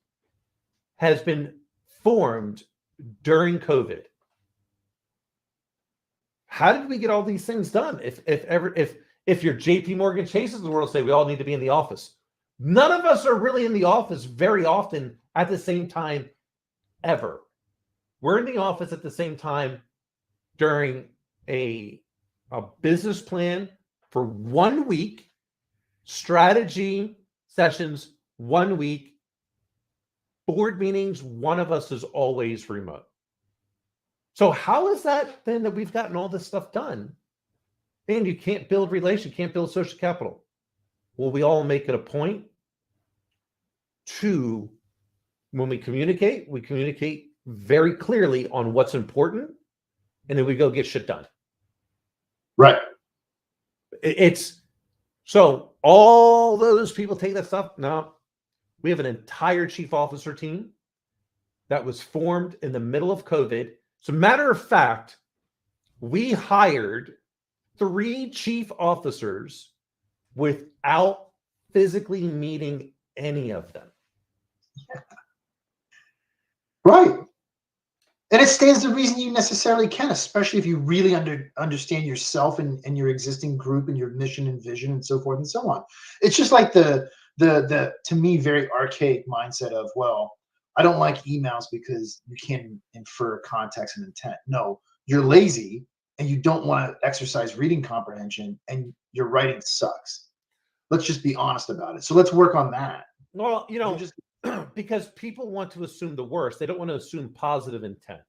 has been formed during COVID. How did we get all these things done? If your JP Morgan Chases of the world say we all need to be in the office, none of us are really in the office very often at the same time ever. We're in the office at the same time during a business plan for 1 week, strategy sessions 1 week, board meetings, one of us is always remote. So how is that then that we've gotten all this stuff done? And you can't build relation, can't build social capital. Well, we all make it a point to, when we communicate very clearly on what's important, and then we go get shit done. Right. It's so all those people take that stuff. No, we have an entire chief officer team that was formed in the middle of COVID. As a matter of fact, we hired 3 chief officers without physically meeting any of them. Right. And it stands to reason you necessarily can, especially if you really understand yourself and your existing group and your mission and vision and so forth and so on. It's just like the to me very archaic mindset of, well, I don't like emails because you can't infer context and intent. No, you're lazy and you don't want to exercise reading comprehension and your writing sucks. Let's just be honest about it. So let's work on that. Well, because people want to assume the worst. They don't want to assume positive intent.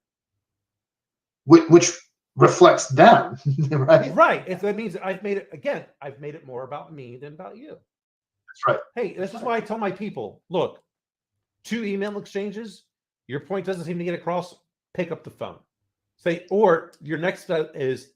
Which reflects them, right? Right. If that means I've made it more about me than about you. That's right. Hey, this is why I tell my people, look, 2 email exchanges, your point doesn't seem to get across, pick up the phone. Or your next step is,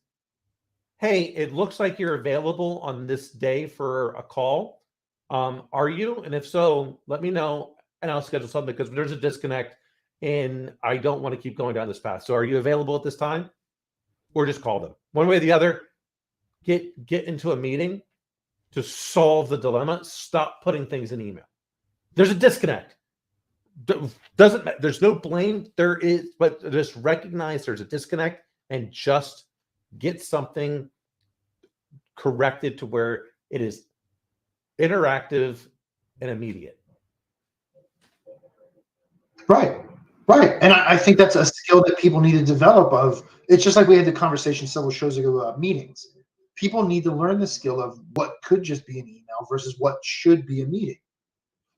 hey, it looks like you're available on this day for a call. Are you? And if so, let me know and I'll schedule something, because there's a disconnect and I don't want to keep going down this path. So are you available at this time? Or just call them. One way or the other, get into a meeting to solve the dilemma. Stop putting things in email. There's a disconnect. There's no blame. There is, but just recognize there's a disconnect and just get something corrected to where it is interactive and immediate. Right. And I think that's a skill that people need to develop. It's just like we had the conversation several shows ago about meetings. People need to learn the skill of what could just be an email versus what should be a meeting.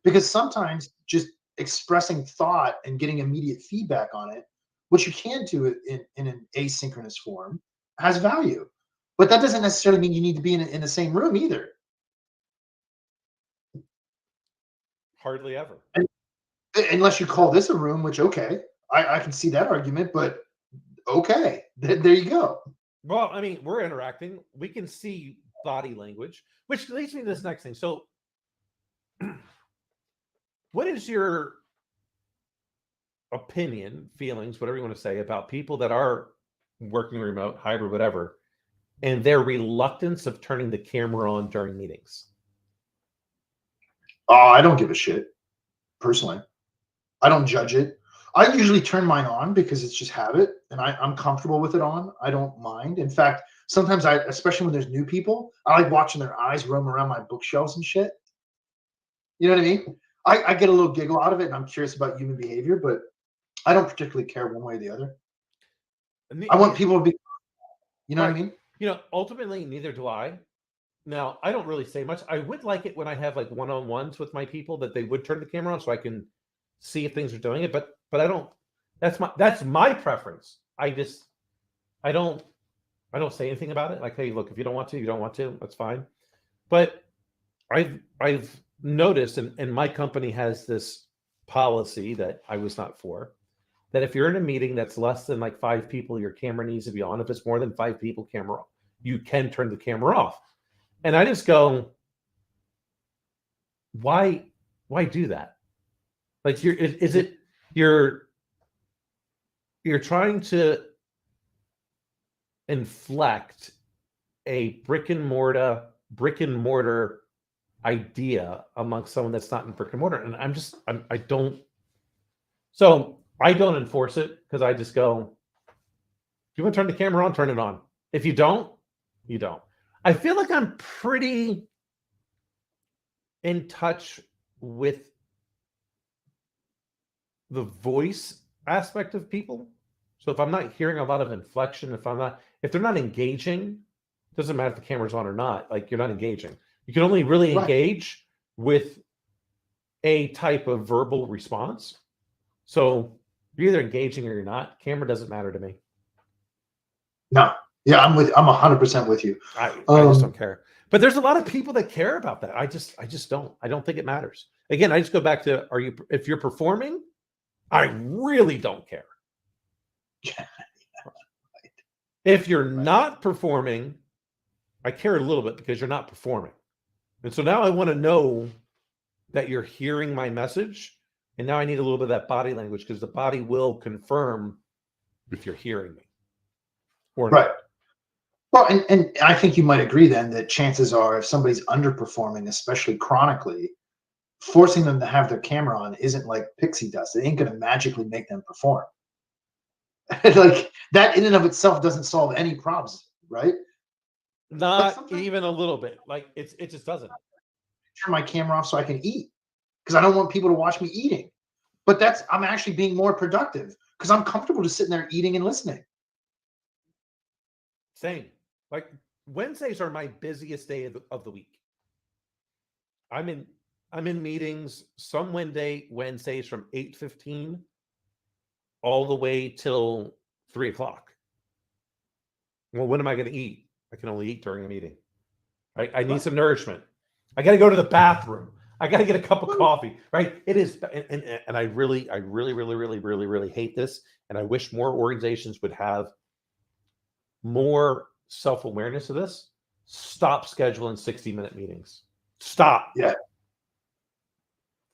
Because sometimes just expressing thought and getting immediate feedback on it, which you can do in an asynchronous form, has value. But that doesn't necessarily mean you need to be in the same room either. Hardly ever. Unless you call this a room, which okay, I can see that argument, but okay, there you go. Well, I mean, we're interacting. We can see body language, which leads me to this next thing. So, what is your opinion, feelings, whatever you want to say, about people that are working remote, hybrid, whatever, and their reluctance of turning the camera on during meetings? Oh, I don't give a shit, personally. I don't judge it. I usually turn mine on because it's just habit, and I'm comfortable with it on. I don't mind. In fact, sometimes especially when there's new people, I like watching their eyes roam around my bookshelves and shit. You know what I mean? I get a little giggle out of it, and I'm curious about human behavior, but I don't particularly care one way or the other. I want people to be, you know what I mean? You know, ultimately, neither do I. Now, I don't really say much. I would like it when I have like one-on-ones with my people that they would turn the camera on so I can see if things are doing it, but I don't. That's my preference. I don't say anything about it. Like, hey, look, if you don't want to, you don't want to. That's fine. But I've noticed, and my company has this policy that I was not for, that if you're in a meeting that's less than like 5 people, your camera needs to be on. If it's more than 5 people, camera off. You can turn the camera off. And I just go, why do that? Like, you're trying to inflect a brick and mortar idea amongst someone that's not in brick and mortar, and I don't enforce it, because I just go, if you want to turn the camera on, turn it on. If you don't, you don't. I feel like I'm pretty in touch with the voice aspect of people. So if I'm not hearing a lot of inflection, if they're not engaging, doesn't matter if the camera's on or not, like, you're not engaging. You can only really engage with a type of verbal response. So you're either engaging or you're not. Camera doesn't matter to me. No. Yeah, I'm 100% with you. I just don't care. But there's a lot of people that care about that. I just don't. I don't think it matters. Again, I just go back to, if you're performing, I really don't care. If you're not performing, I care a little bit, because you're not performing. And so now I want to know that you're hearing my message. And now I need a little bit of that body language, because the body will confirm if you're hearing me or not. Right. Well, and I think you might agree then that chances are, if somebody's underperforming, especially chronically, forcing them to have their camera on isn't like pixie dust. It ain't going to magically make them perform. Like, that in and of itself doesn't solve any problems, right? Not even a little bit. Like, it just doesn't. Turn my camera off so I can eat, because I don't want people to watch me eating. But I'm actually being more productive, because I'm comfortable just sitting there eating and listening. Same. Like, Wednesdays are my busiest day of the week. I'm in meetings some Wednesdays from 8:15 all the way till 3:00. Well, when am I going to eat? I can only eat during a meeting. Right? I need some nourishment. I got to go to the bathroom. I got to get a cup of coffee. Right? It is, and I really hate this. And I wish more organizations would have more self-awareness of this. Stop scheduling 60-minute meetings. Stop. Yeah.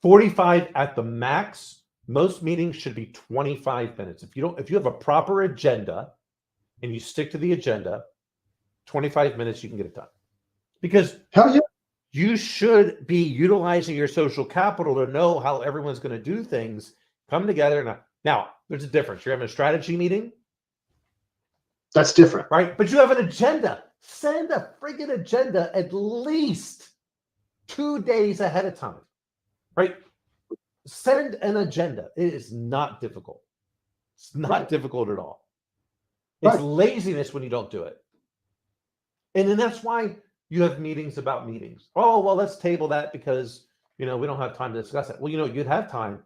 45 at the max. Most meetings should be 25 minutes. If you have a proper agenda and you stick to the agenda, 25 minutes, you can get it done. Because hell yeah, you should be utilizing your social capital to know how everyone's going to do things, come together. Now, there's a difference. You're having a strategy meeting. That's different. Right? But you have an agenda. Send a friggin' agenda at least 2 days ahead of time. Right? Send an agenda. It is not difficult. It's not difficult at all. It's laziness when you don't do it. And then that's why you have meetings about meetings. Oh, well, let's table that because, we don't have time to discuss it. Well, you'd have time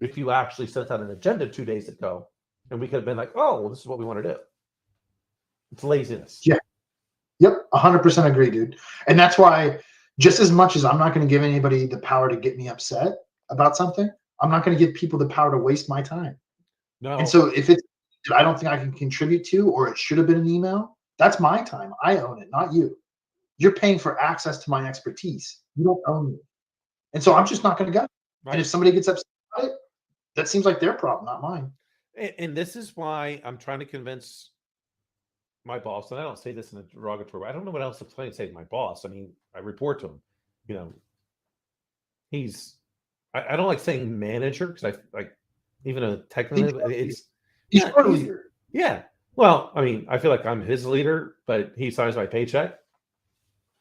if you actually sent out an agenda 2 days ago, and we could have been like, oh, well, this is what we want to do. It's laziness. Yeah. Yep. 100% agree, dude. And that's why, just as much as I'm not going to give anybody the power to get me upset about something, I'm not going to give people the power to waste my time. No. And so if it's, I don't think I can contribute to, or it should have been an email, that's my time. I own it, not you. You're paying for access to my expertise. You don't own me. And so I'm just not going to go. Right. And if somebody gets upset about it, that seems like their problem, not mine. And this is why I'm trying to convince my boss, and I don't say this in a derogatory way. I don't know what else to say to my boss. I mean, I report to him. You know, I don't like saying manager because I like, even though technically it's he's our leader. Yeah. Well, I mean, I feel like I'm his leader, but he signs my paycheck.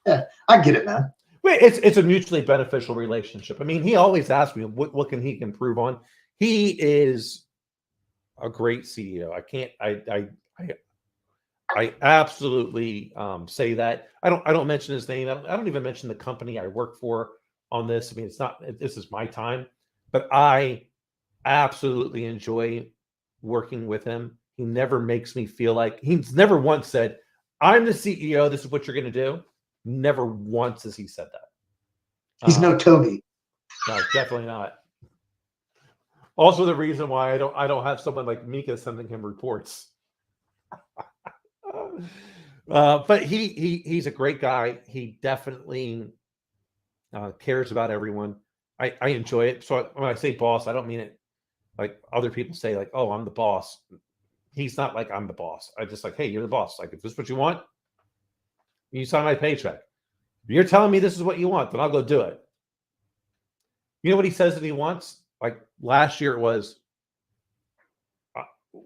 Yeah, I get it, man. Wait, it's a mutually beneficial relationship. I mean, he always asks me what can he improve on. He is a great CEO. I absolutely say that. I don't mention his name. I don't even mention the company I work for on this. I mean, this is my time, but I absolutely enjoy working with him. He never makes me feel like, he's never once said, I'm the CEO, this is what you're going to do. Never once has he said that. He's no Toby. No, definitely not. Also, the reason why I don't have someone like Mika sending him reports. But he's a great guy. He definitely cares about everyone. I enjoy it. So when I say boss, I don't mean it like other people say, like, oh, I'm the boss. He's not like I'm the boss. I just like, hey, you're the boss. Like, if this is what you want, you sign my paycheck. If you're telling me this is what you want, then I'll go do it. You know what he says that he wants? Like last year it was,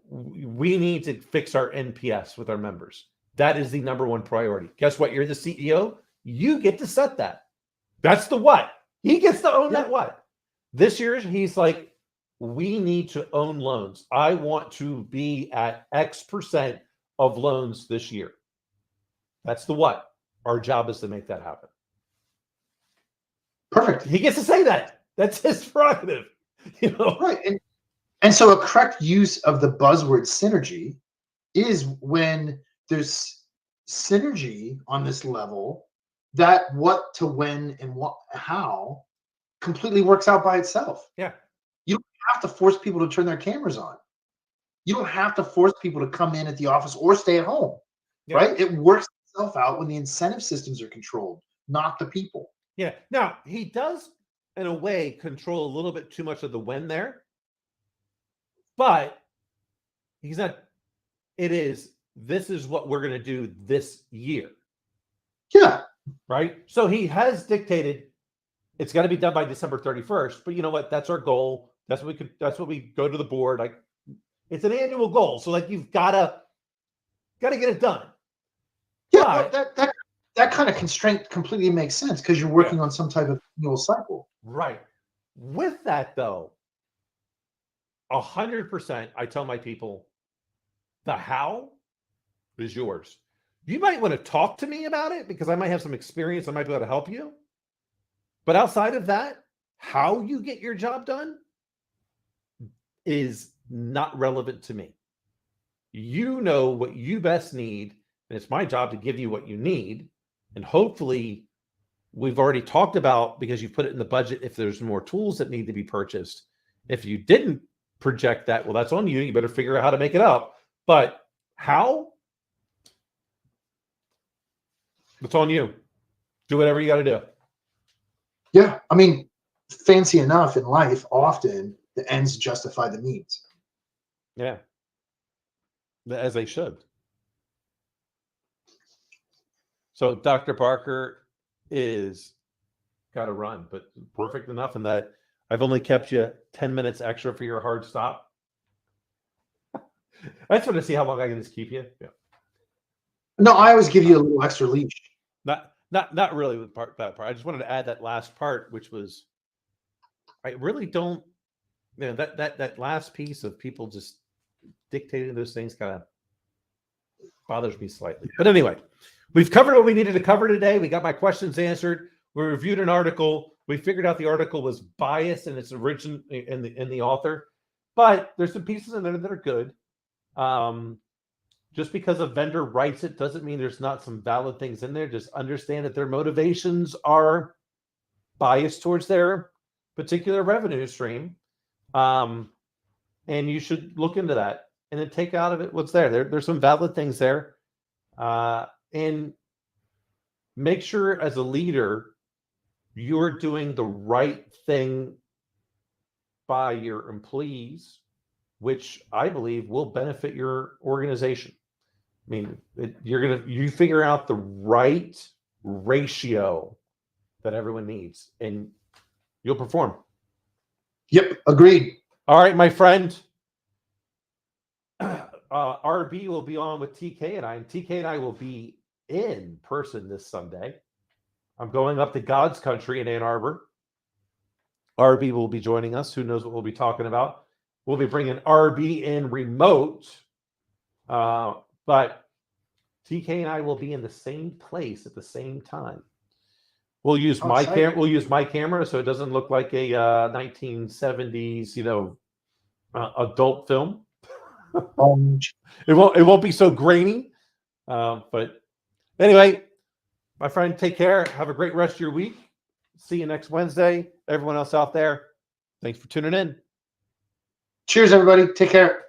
we need to fix our NPS with our members. That is the number one priority. Guess what? You're the CEO. You get to set that. That's the what. He gets to own that what. This year, he's like, we need to own loans. I want to be at X% of loans this year. That's the what. Our job is to make that happen. Perfect. He gets to say that. That's his prerogative. You know? Right. And so a correct use of the buzzword synergy is when there's synergy on this level, that what to when and what how completely works out by itself. Yeah. You don't have to force people to turn their cameras on. You don't have to force people to come in at the office or stay at home. Yeah. Right? It works itself out when the incentive systems are controlled, not the people. Yeah. Now, he does, in a way, control a little bit too much of the when there. But he's not, this is what we're going to do this year. Yeah. Right? So he has dictated it's got to be done by December 31st. But you know what? That's our goal. That's what we go to the board. Like, it's an annual goal. So like, you've got to get it done. Yeah, but that kind of constraint completely makes sense because you're working on some type of annual cycle. Right. With that though, 100%, I tell my people, the how is yours. You might want to talk to me about it because I might have some experience. I might be able to help you. But outside of that, how you get your job done is not relevant to me. You know what you best need, and it's my job to give you what you need. And hopefully, we've already talked about, because you put it in the budget, if there's more tools that need to be purchased. If you didn't project that, well, that's on you. You better figure out how to make it up. But how? It's on you. Do whatever you got to do. Yeah. I mean, fancy enough in life, often the ends justify the means. Yeah. As they should. So Dr. Barker is got to run, but perfect enough in that I've only kept you 10 minutes extra for your hard stop. I just want to see how long I can just keep you. Yeah. No, I always give you a little extra leash. Not really with that part. I just wanted to add that last part, which was, I really don't, you know, that last piece of people just dictating those things kind of bothers me slightly. But anyway, we've covered what we needed to cover today. We got my questions answered. We reviewed an article. We figured out the article was biased in its origin in the author, but there's some pieces in there that are good. Just because a vendor writes it doesn't mean there's not some valid things in there. Just understand that their motivations are biased towards their particular revenue stream. And you should look into that and then take out of it what's there. There's some valid things there. And make sure as a leader, you're doing the right thing by your employees, which I believe will benefit your organization. I mean, you figure out the right ratio that everyone needs, and you'll perform. Yep, agreed. All right, my friend. RB will be on with TK and I, and TK and I will be in person this Sunday. I'm going up to God's country in Ann Arbor. RB will be joining us. Who knows what we'll be talking about? We'll be bringing RB in remote, but TK and I will be in the same place at the same time. We'll use my camera. We'll use my camera so it doesn't look like a 1970s, adult film. It won't be so grainy. But anyway, my friend, take care. Have a great rest of your week. See you next Wednesday. Everyone else out there, thanks for tuning in. Cheers, everybody. Take care.